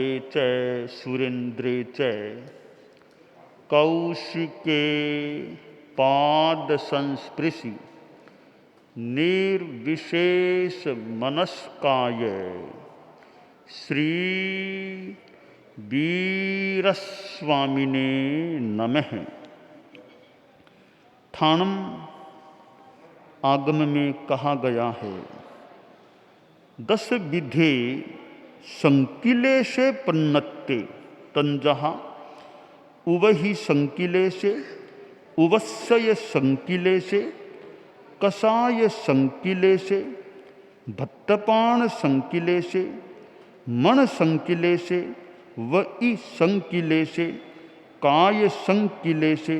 लोके च सुरेन्द्रे च कौशिके पाद संस्पृशि निर्विशेष मनस्काय श्री वीरस्वामिने नमः। ठाणम आगम में कहा गया है, 10 विधे संकिले से पन्नत्ते तंजहा उवहि संकिले से उवस्सय संकिले से कसाय संकिले से भत्तपाण संकिले से मण संकिले से वई संकिले से काय संकिले से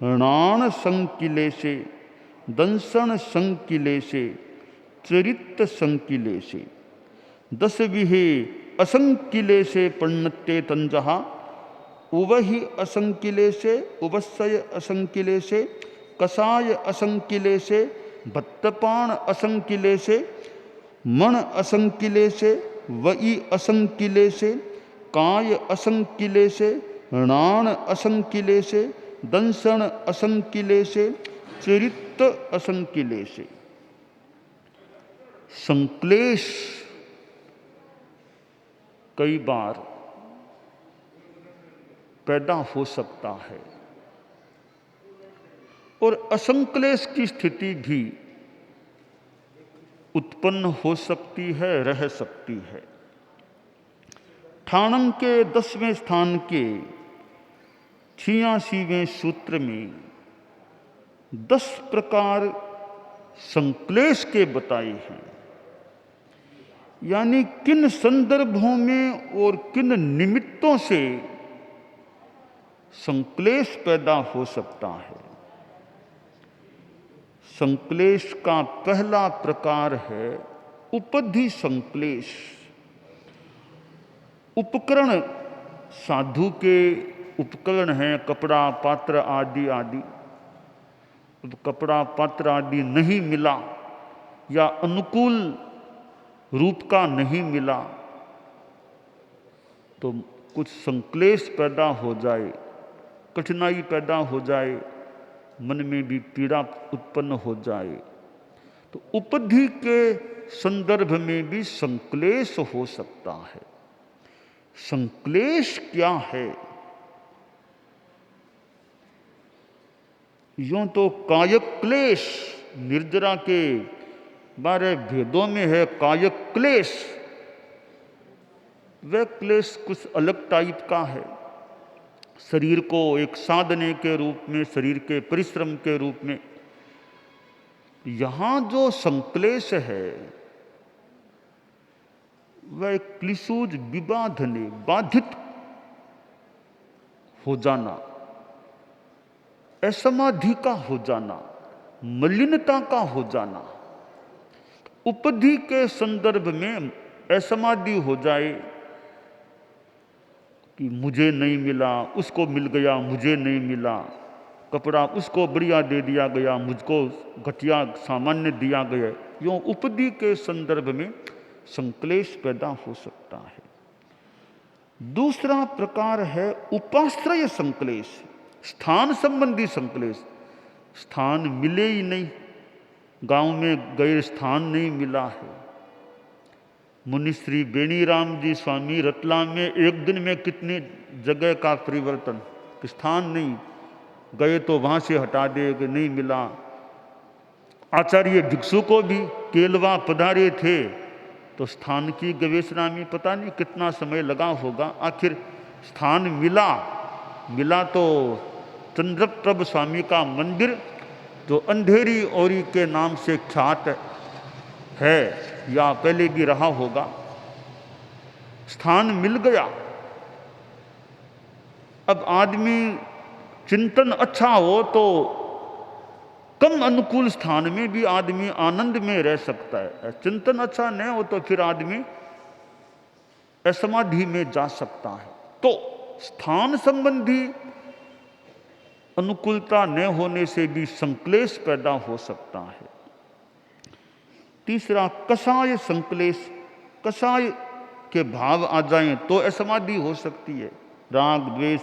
णाण संकिले से दंसन संकिले से चरित संकिले से 10 विहे असंकिले से पण्णत्ते तंजहा उवहि असंकिले से उवस्सय असंकिले से कसाय असंकिले से भत्तपाण असंकिले से मण असंकिले से वई असंकिले से काय असंकिले से णाण असंकिले से दंसन असंकिले से चरित असंकिले से। संक्लेश कई बार पैदा हो सकता है और असंक्लेश की स्थिति भी उत्पन्न हो सकती है, रह सकती है। ठाणम के 10वें स्थान के 86वें सूत्र में 10 प्रकार संक्लेश के बताए हैं, यानी किन संदर्भों में और किन निमित्तों से संक्लेश पैदा हो सकता है। संक्लेश का पहला प्रकार है उपधि संक्लेश। उपकरण साधु के उपकरण हैं, कपड़ा पात्र आदि आदि। कपड़ा पात्र आदि नहीं मिला या अनुकूल रूप का नहीं मिला तो कुछ संक्लेश पैदा हो जाए, कठिनाई पैदा हो जाए, मन में भी पीड़ा उत्पन्न हो जाए। तो उपधि के संदर्भ में भी संक्लेश हो सकता है। संक्लेश क्या है? यूं तो कायक क्लेश निर्जरा के 12 भेदों में है। कायक क्लेश, वह क्लेश कुछ अलग टाइप का है। शरीर को एक साधने के रूप में, शरीर के परिश्रम के रूप में। यहां जो संक्लेश है वह क्लिशूज विबाधने, बाधित हो जाना, असमाधि का हो जाना, मलिनता का हो जाना। उपधि के संदर्भ में असमाधि हो जाए कि मुझे नहीं मिला, उसको मिल गया, मुझे नहीं मिला। कपड़ा उसको बढ़िया दे दिया गया, मुझको घटिया सामान्य दिया गया। यूँ उपधि के संदर्भ में संक्लेश पैदा हो सकता है। दूसरा प्रकार है उपाश्रय संक्लेश, स्थान संबंधी संक्लेश। स्थान मिले ही नहीं, गांव में गए स्थान नहीं मिला है। मुनि श्री बेनीराम जी स्वामी रतलाम में एक दिन में कितनी जगह का परिवर्तन, स्थान नहीं, गए तो वहां से हटा दे कि नहीं मिला। आचार्य भिक्षु को भी केलवा पधारे थे तो स्थान की गवेषणा में पता नहीं कितना समय लगा होगा। आखिर स्थान मिला तो चंद्रप्रभ स्वामी का मंदिर जो अंधेरी ओरी के नाम से ख्यात है या पहले भी रहा होगा, स्थान मिल गया। अब आदमी चिंतन अच्छा हो तो कम अनुकूल स्थान में भी आदमी आनंद में रह सकता है। चिंतन अच्छा नहीं हो तो फिर आदमी असमाधि में जा सकता है। तो स्थान संबंधी अनुकूलता न होने से भी संक्लेश पैदा हो सकता है। तीसरा कषाय संक्लेश। कषाय के भाव आ जाएं तो असमाधि हो सकती है। राग, द्वेष,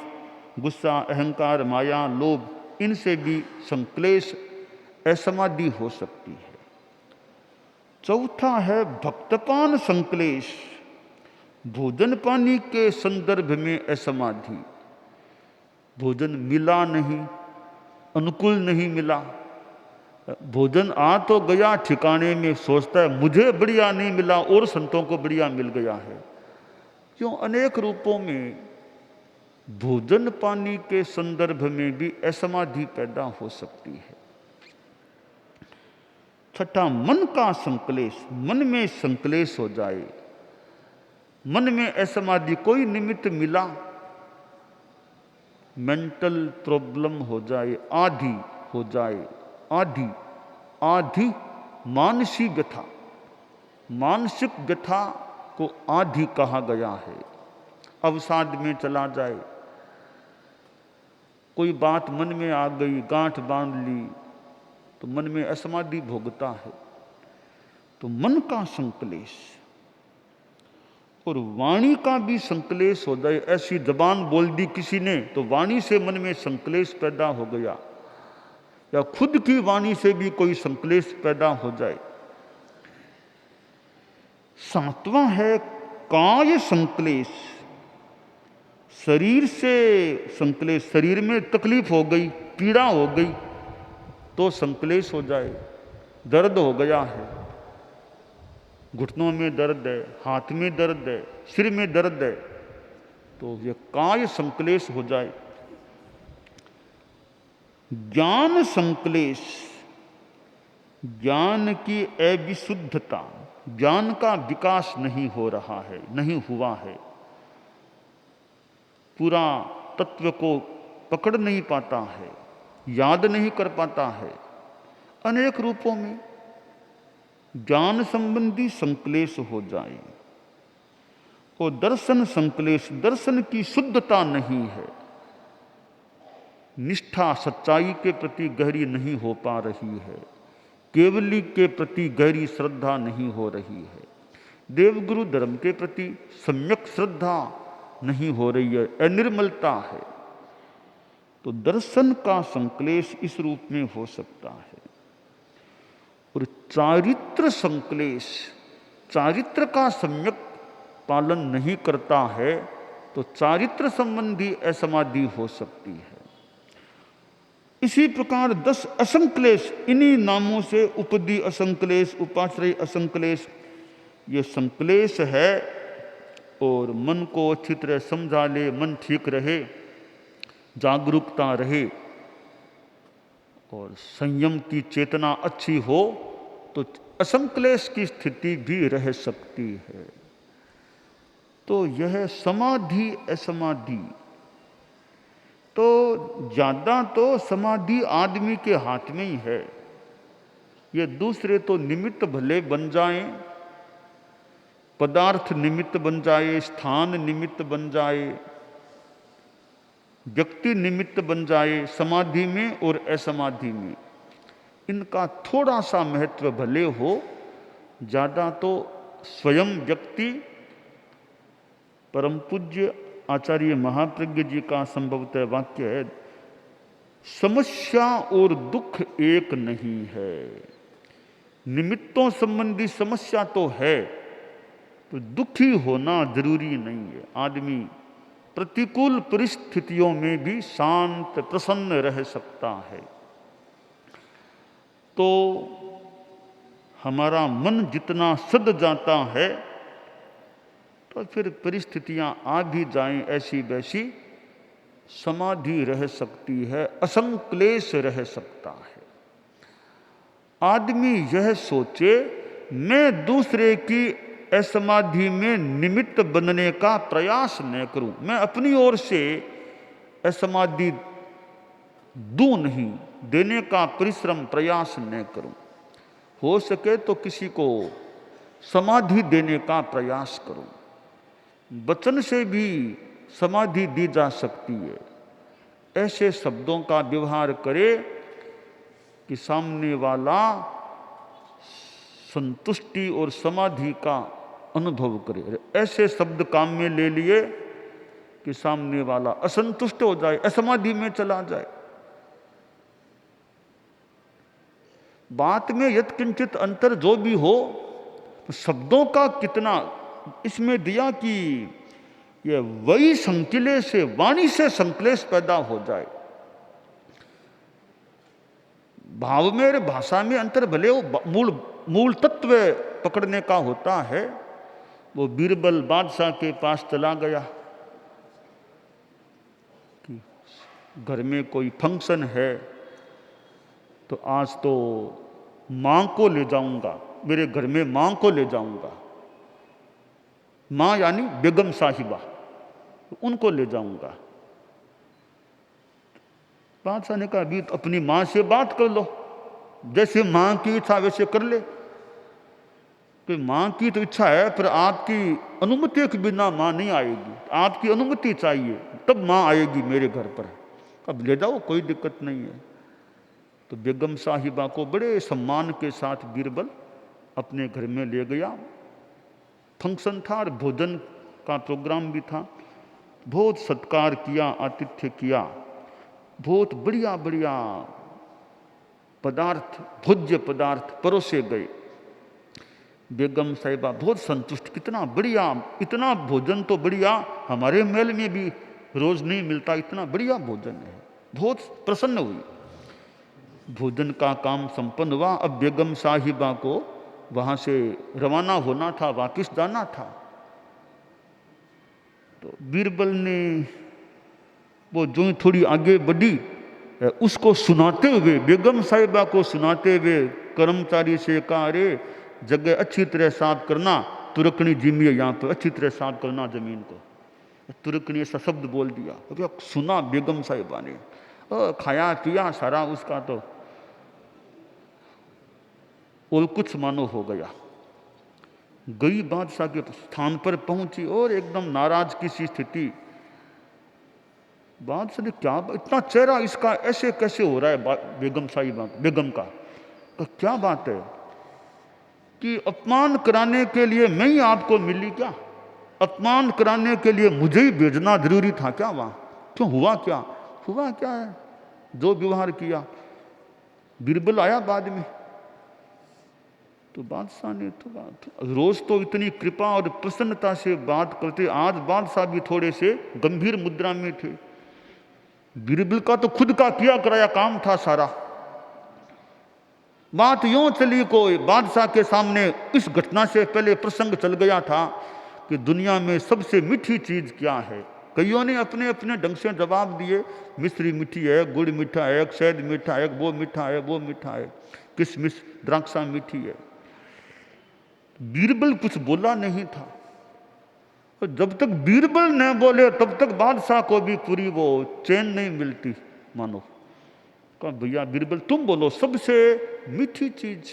गुस्सा, अहंकार, माया, लोभ, इनसे भी संक्लेश असमाधि हो सकती है। चौथा है भक्तपान संक्लेश, भोजन पानी के संदर्भ में असमाधि। भोजन मिला नहीं, अनुकूल नहीं मिला, भोजन आ तो गया ठिकाने में, सोचता है मुझे बढ़िया नहीं मिला और संतों को बढ़िया मिल गया है। क्यों? अनेक रूपों में भोजन पानी के संदर्भ में भी असमाधि पैदा हो सकती है। छठा, मन का संक्लेश, मन में संक्लेश हो जाए, मन में असमाधि, कोई निमित्त मिला, मेंटल प्रॉब्लम हो जाए, आदि हो जाए, आदि आदि मानसिक व्यथा, मानसिक व्यथा को आदि कहा गया है। अवसाद में चला जाए, कोई बात मन में आ गई, गांठ बांध ली तो मन में असमाधि भोगता है। तो मन का संक्लेश और वाणी का भी संक्लेश हो जाए। ऐसी जबान बोल दी किसी ने तो वाणी से मन में संक्लेश पैदा हो गया, या खुद की वाणी से भी कोई संक्लेश पैदा हो जाए। सातवां है काय संक्लेश, शरीर से संक्लेश, शरीर में तकलीफ हो गई, पीड़ा हो गई तो संक्लेश हो जाए। दर्द हो गया है, घुटनों में दर्द है, हाथ में दर्द है, सिर में दर्द है, तो ये काय संक्लेश हो जाए। ज्ञान संक्लेश, ज्ञान की अविशुद्धता, ज्ञान का विकास नहीं हो रहा है, नहीं हुआ है, पूरा तत्व को पकड़ नहीं पाता है, याद नहीं कर पाता है। अनेक रूपों में ज्ञान संबंधी संक्लेश हो जाए। और दर्शन संक्लेश, दर्शन की शुद्धता नहीं है, निष्ठा सच्चाई के प्रति गहरी नहीं हो पा रही है, केवली के प्रति गहरी श्रद्धा नहीं हो रही है, देवगुरु धर्म के प्रति सम्यक श्रद्धा नहीं हो रही है, अनिर्मलता है। तो दर्शन का संक्लेश इस रूप में हो सकता है। और चारित्र संक्लेश, चारित्र का सम्यक पालन नहीं करता है तो चारित्र संबंधी असमाधि हो सकती है। इसी प्रकार 10 असंक्लेश, इन्हीं नामों से उपदी असंक्लेश, उपाश्रय असंक्लेश, ये संक्लेश है। और मन को अच्छी तरह समझा ले, मन ठीक रहे, जागरूकता रहे और संयम की चेतना अच्छी हो तो असंक्लेश की स्थिति भी रह सकती है। तो यह समाधि असमाधि, तो ज्यादा तो समाधि आदमी के हाथ में ही है। ये दूसरे तो निमित्त भले बन जाएं, पदार्थ निमित्त बन जाए, स्थान निमित्त बन जाए, व्यक्ति निमित्त बन जाए, समाधि में और असमाधि में इनका थोड़ा सा महत्व भले हो, ज्यादा तो स्वयं व्यक्ति। परम पूज्य आचार्य महाप्रज्ञ जी का संभवतः वाक्य है, समस्या और दुख एक नहीं है। निमित्तों संबंधी समस्या तो है, तो दुखी होना जरूरी नहीं है। आदमी प्रतिकूल परिस्थितियों में भी शांत प्रसन्न रह सकता है। तो हमारा मन जितना सद जाता है तो फिर परिस्थितियां आ भी जाएं ऐसी वैसी, समाधि रह सकती है, असंक्लेश रह सकता है। आदमी यह सोचे मैं दूसरे की असमाधि में निमित्त बनने का प्रयास न करूं, मैं अपनी ओर से असमाधि दूं नहीं, देने का परिश्रम प्रयास न करूं। हो सके तो किसी को समाधि देने का प्रयास करूं। वचन से भी समाधि दी जा सकती है। ऐसे शब्दों का व्यवहार करे कि सामने वाला संतुष्टि और समाधि का अनुभव करे। ऐसे शब्द काम में ले लिए कि सामने वाला असंतुष्ट हो जाए, असमाधि में चला जाए। बात में यत्किंचित अंतर जो भी हो, तो शब्दों का कितना इसमें दिया कि ये वही संकले से, वाणी से संकलेश पैदा हो जाए। भाव में और भाषा में अंतर भले वो मूल तत्व पकड़ने का होता है। वो बीरबल बादशाह के पास चला गया कि घर में कोई फंक्शन है, तो आज तो मां को ले जाऊंगा, मेरे घर में मां को ले जाऊंगा। मां यानी बेगम साहिबा, उनको ले जाऊंगा। बादशाह ने कहा अभी तो अपनी मां से बात कर लो, जैसे मां की इच्छा वैसे कर ले। कि मां की तो इच्छा है, पर आपकी अनुमति के बिना मां नहीं आएगी, आपकी अनुमति चाहिए तब मां आएगी मेरे घर पर। अब ले जाओ, कोई दिक्कत नहीं है। तो बेगम साहिबा को बड़े सम्मान के साथ बीरबल अपने घर में ले गया। फंक्शन था और भोजन का प्रोग्राम भी था। बहुत सत्कार किया, आतिथ्य किया, बहुत बढ़िया बढ़िया पदार्थ, भोज्य पदार्थ परोसे गए। बेगम साहिबा बहुत संतुष्ट, कितना बढ़िया, इतना भोजन तो बढ़िया, हमारे महल में भी रोज नहीं मिलता, इतना बढ़िया भोजन है। बहुत प्रसन्न हुई। भोजन का काम संपन्न हुआ। अब बेगम साहिबा को वहां से रवाना होना था, वापस जाना था। तो बीरबल ने वो जो थोड़ी आगे बढ़ी, उसको सुनाते हुए, बेगम साहिबा को सुनाते हुए कर्मचारी से कहा, अरे जगह अच्छी तरह साफ करना, तुरकनी जिमी है यहाँ पर, अच्छी तरह साफ करना जमीन को। तुरकनी ऐसा शब्द बोल दिया। तो सुना बेगम साहिबा ने, खाया पिया सारा उसका तो और कुछ मानो हो गया। गई बादशाह के स्थान पर पहुंची और एकदम नाराज की सी स्थिति। बादशाह ने क्या, इतना चेहरा इसका ऐसे कैसे हो रहा है बेगम साहिबा, बेगम का, तो क्या बात है कि अपमान कराने के लिए मैं ही आपको मिली क्या? अपमान कराने के लिए मुझे ही भेजना जरूरी था क्या वहां? क्यों, हुआ क्या? हुआ क्या है जो व्यवहार किया? बीरबल आया बाद में। तो बादशाह ने तो बात, रोज तो इतनी कृपा और प्रसन्नता से बात करते, आज बादशाह भी थोड़े से गंभीर मुद्रा में थे। बीरबल का तो खुद का किया कराया काम था सारा। बात यूं चली, कोई बादशाह के सामने इस घटना से पहले प्रसंग चल गया था कि दुनिया में सबसे मीठी चीज क्या है। कईयों ने अपने अपने ढंग से जवाब दिए, मिश्री मीठी है, गुड़ मीठा है, शहद मीठा है, वो मीठा है, वो मीठा है, किशमिश द्राक्षा मीठी है। बीरबल कुछ बोला नहीं था। और जब तक बीरबल न बोले तब तक बादशाह को भी पूरी वो चैन नहीं मिलती मानो। कहा भैया बीरबल तुम बोलो, सबसे मीठी चीज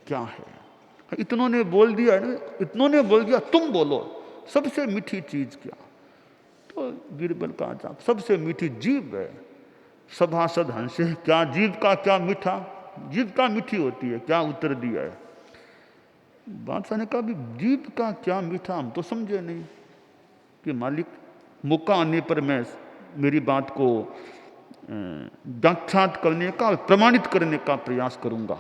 क्या है? इतनों ने बोल दिया, इतनों ने बोल दिया, तुम बोलो सबसे मीठी चीज क्या? तो बीरबल का जवाब, सबसे मीठी जीभ है। सभासद हंसे, क्या जीभ का क्या मीठा? जीभ का मीठी होती है क्या? उत्तर दिया है। बादशाह ने कहा, जीभ का क्या मीठा, हम तो समझे नहीं। कि मालिक, मौका आने पर मैं मेरी बात को व्याख्यात करने का, प्रमाणित करने का प्रयास करूंगा।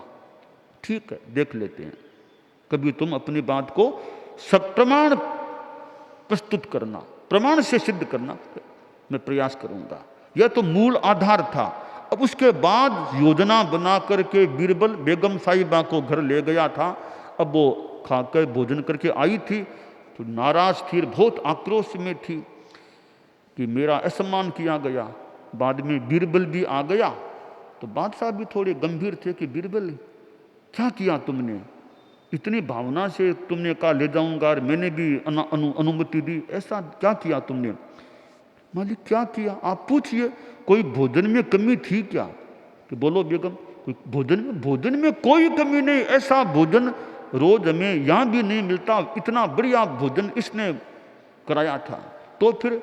ठीक है, देख लेते हैं। कभी तुम अपनी बात को सप्रमाण प्रस्तुत करना, प्रमाण से सिद्ध करना, मैं प्रयास करूंगा। यह तो मूल आधार था। अब उसके बाद योजना बना करके बीरबल बेगम साहिबा को घर ले गया था। अब वो खाकर भोजन करके आई थी तो नाराज थी, बहुत आक्रोश में थी कि मेरा असम्मान किया गया। बाद में बीरबल भी आ गया तो बादशाह भी थोड़े गंभीर थे कि बीरबल क्या किया तुमने? इतनी भावना से तुमने कहा ले जाऊंगा और मैंने भी अनुमति दी, ऐसा क्या किया तुमने? मालिक क्या किया आप पूछिए, कोई भोजन में कमी थी क्या? कि बोलो बेगम, कोई भोजन में कोई कमी नहीं, ऐसा भोजन रोज हमें यहाँ भी नहीं मिलता, इतना बढ़िया भोजन इसने कराया था। तो फिर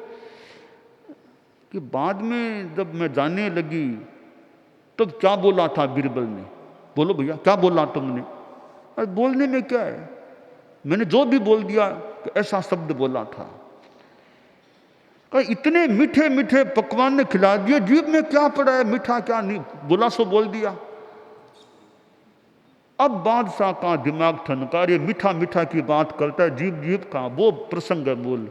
कि बाद में जब मैं जाने लगी तब क्या बोला था बीरबल ने? बोलो भैया क्या बोला तुमने? अरे बोलने में क्या है, मैंने जो भी बोल दिया कि ऐसा शब्द बोला था। कहा इतने मीठे मीठे पकवान ने खिला दिए, जीभ में क्या पड़ा है, मीठा क्या नहीं, बोला सो बोल दिया। अब बादशाह का दिमाग ठनका, ये मीठा मीठा की बात करता है, जीभ जीभ का वो प्रसंग है मूल।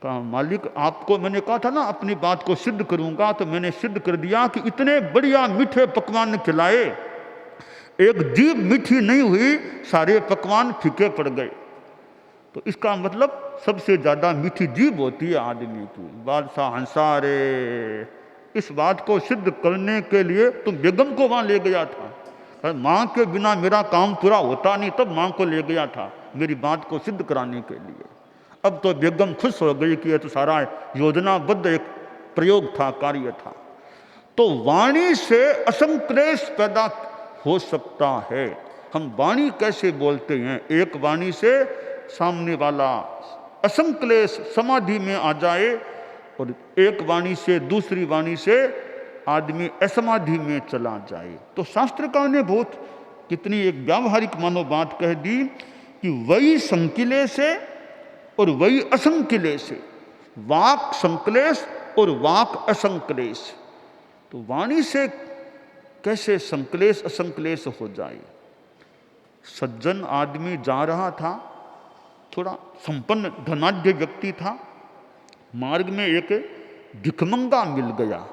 कहा मालिक आपको मैंने कहा था ना अपनी बात को सिद्ध करूंगा, तो मैंने सिद्ध कर दिया कि इतने बढ़िया मीठे पकवान खिलाए, एक जीभ मीठी नहीं हुई, सारे पकवान फीके पड़ गए। तो इसका मतलब सबसे ज्यादा मीठी जीभ होती है आदमी की। बादशाह हंसा, रे इस बात को सिद्ध करने के लिए तुम बेगम को वहां ले गया था, माँ के बिना मेरा काम पूरा होता नहीं, तब माँ को ले गया था मेरी बात को सिद्ध कराने के लिए। अब तो बेगम खुश हो गई कि यह तो सारा योजनाबद्ध एक प्रयोग था, कार्य था। तो वाणी से असंक्लेश पैदा हो सकता है। हम वाणी कैसे बोलते हैं, एक वाणी से सामने वाला असंक्लेश समाधि में आ जाए, और एक वाणी से दूसरी वाणी से आदमी असमाधि में चला जाए। तो शास्त्रकार ने बहुत कितनी एक व्यावहारिक मानो बात कह दी कि वही संकलेश है और वही असंकलेश है, वाक संकलेश और वाक असंकलेश। तो वाणी से कैसे संकलेश असंकलेश हो जाए। सज्जन आदमी जा रहा था, थोड़ा संपन्न धनाढ्य व्यक्ति था, मार्ग में एक भिखमंगा मिल गया।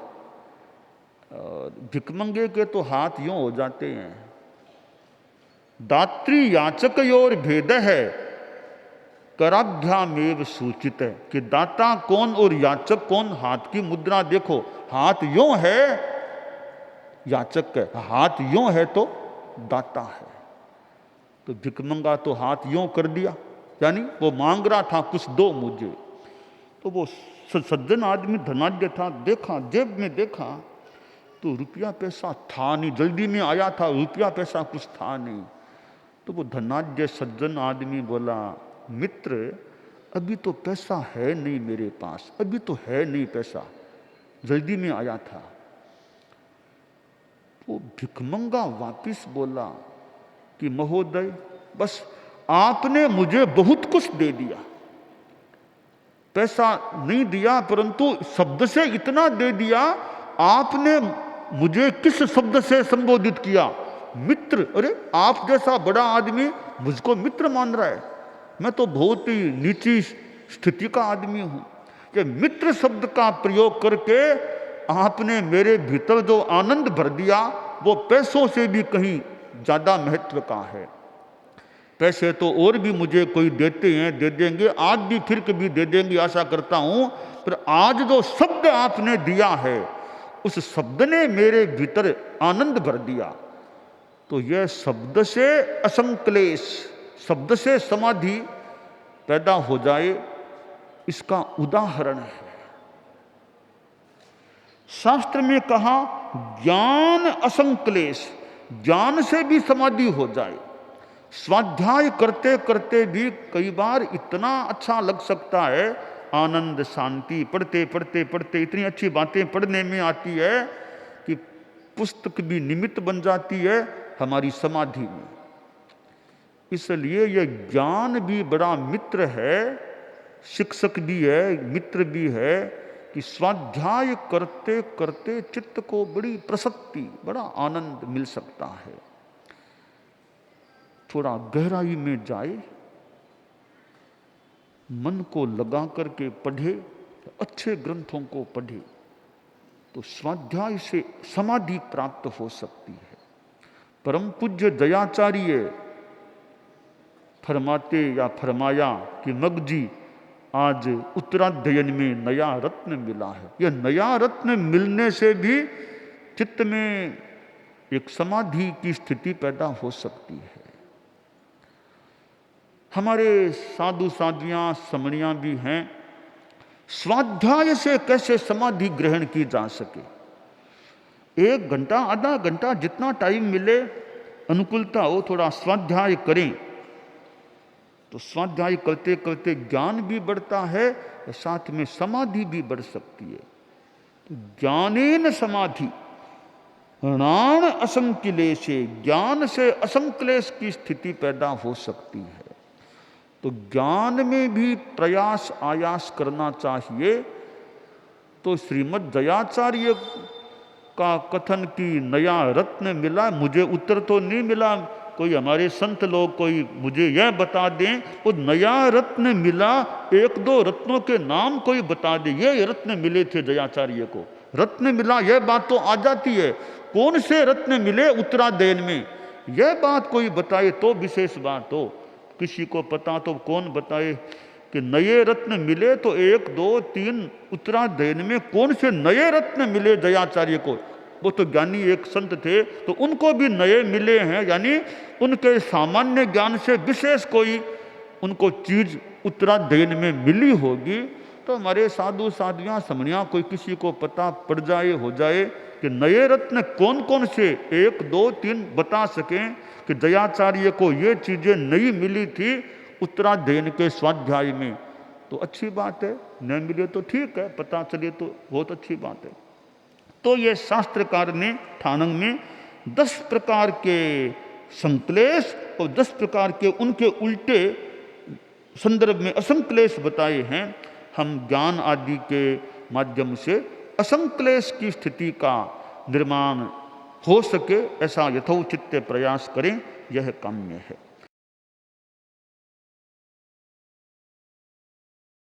भिखमंगे के तो हाथ यूं हो जाते हैं, दात्री याचक योर भेद है कराभ्यामेव सूचित है, कि दाता कौन और याचक कौन, हाथ की मुद्रा देखो, हाथ यूं है याचक है, हाथ यूं है तो दाता है। तो भिखमंगा तो हाथ यूं कर दिया, यानी वो मांग रहा था कुछ दो मुझे। तो वो सज्जन आदमी धनाढ्य था, देखा जेब में देखा तो रुपया पैसा था नहीं, जल्दी में आया था, रुपया पैसा कुछ था नहीं। तो वो धनाढ्य सज्जन आदमी बोला, मित्र अभी तो पैसा है नहीं मेरे पास, अभी तो है नहीं पैसा, जल्दी में आया था। वो भिखमंगा वापिस बोला कि महोदय बस आपने मुझे बहुत कुछ दे दिया, पैसा नहीं दिया परंतु शब्द से इतना दे दिया। आपने मुझे किस शब्द से संबोधित किया, मित्र। अरे आप जैसा बड़ा आदमी मुझको मित्र मान रहा है, मैं तो बहुत ही नीची स्थिति का आदमी हूं। कि मित्र शब्द का प्रयोग करके आपने मेरे भीतर जो आनंद भर दिया वो पैसों से भी कहीं ज्यादा महत्व का है। पैसे तो और भी मुझे कोई देते हैं, दे देंगे, आज भी फिर कभी दे देंगे आशा करता हूं, पर आज जो शब्द आपने दिया है उस शब्द ने मेरे भीतर आनंद भर दिया। तो यह शब्द से असंक्लेश, शब्द से समाधि पैदा हो जाए, इसका उदाहरण है। शास्त्र में कहा ज्ञान असंक्लेश, ज्ञान से भी समाधि हो जाए। स्वाध्याय करते करते भी कई बार इतना अच्छा लग सकता है, आनंद शांति, पढ़ते पढ़ते पढ़ते इतनी अच्छी बातें पढ़ने में आती है कि पुस्तक भी निमित्त बन जाती है हमारी समाधि में। इसलिए यह ज्ञान भी बड़ा मित्र है, शिक्षक भी है, मित्र भी है, कि स्वाध्याय करते करते चित्त को बड़ी प्रसक्ति, बड़ा आनंद मिल सकता है। थोड़ा गहराई में जाए, मन को लगा करके पढ़े, अच्छे ग्रंथों को पढ़े, तो स्वाध्याय से समाधि प्राप्त हो सकती है। परम पूज्य दयाचार्य फरमाते या फरमाया कि मगजी आज उत्तराध्ययन में नया रत्न मिला है। यह नया रत्न मिलने से भी चित्त में एक समाधि की स्थिति पैदा हो सकती है। हमारे साधु साध्वियाँ समणियाँ भी हैं, स्वाध्याय से कैसे समाधि ग्रहण की जा सके। 1 घंटा आधा घंटा जितना टाइम मिले, अनुकूलता हो, थोड़ा स्वाध्याय करें, तो स्वाध्याय करते करते ज्ञान भी बढ़ता है, साथ में समाधि भी बढ़ सकती है। तो ज्ञानेन समाधि णाण असंक्लेशे, ज्ञान से असंक्लेश की स्थिति पैदा हो सकती है। तो ज्ञान में भी प्रयास आयास करना चाहिए। तो श्रीमद् दयाचार्य का कथन की नया रत्न मिला, मुझे उत्तर तो नहीं मिला, कोई हमारे संत लोग कोई मुझे यह बता दें वो नया रत्न मिला, एक दो रत्नों के नाम कोई बता दे, ये रत्न मिले थे दयाचार्य को, रत्न मिला, यह बात तो आ जाती है। कौन से रत्न मिले उत्तरायण में, यह बात कोई बताए तो विशेष बात हो। किसी को पता तो कौन बताए कि नए रत्न मिले, तो एक दो तीन उत्तरायण में कौन से नए रत्न मिले दयाचार्य को। वो तो ज्ञानी एक संत थे, तो उनको भी नए मिले हैं, यानी उनके सामान्य ज्ञान से विशेष कोई उनको चीज उत्तरायण में मिली होगी। तो हमारे साधु साधुयाँ समणियाँ कोई किसी को पता पड़ जाए हो जाए कि नए रत्न कौन कौन से, एक दो तीन बता सकें कि दयाचार्य को ये चीज़ें नई मिली थी उत्तरायण के स्वाध्याय में, तो अच्छी बात है। न मिले तो ठीक है, पता चले तो बहुत अच्छी बात है। तो ये शास्त्रकार ने ठाणंग में 10 प्रकार के संक्लेश और 10 प्रकार के उनके उल्टे संदर्भ में असंक्लेश बताए हैं। हम ज्ञान आदि के माध्यम से असंक्लेश की स्थिति का निर्माण हो सके ऐसा यथोचित प्रयास करें, यह काम्य है।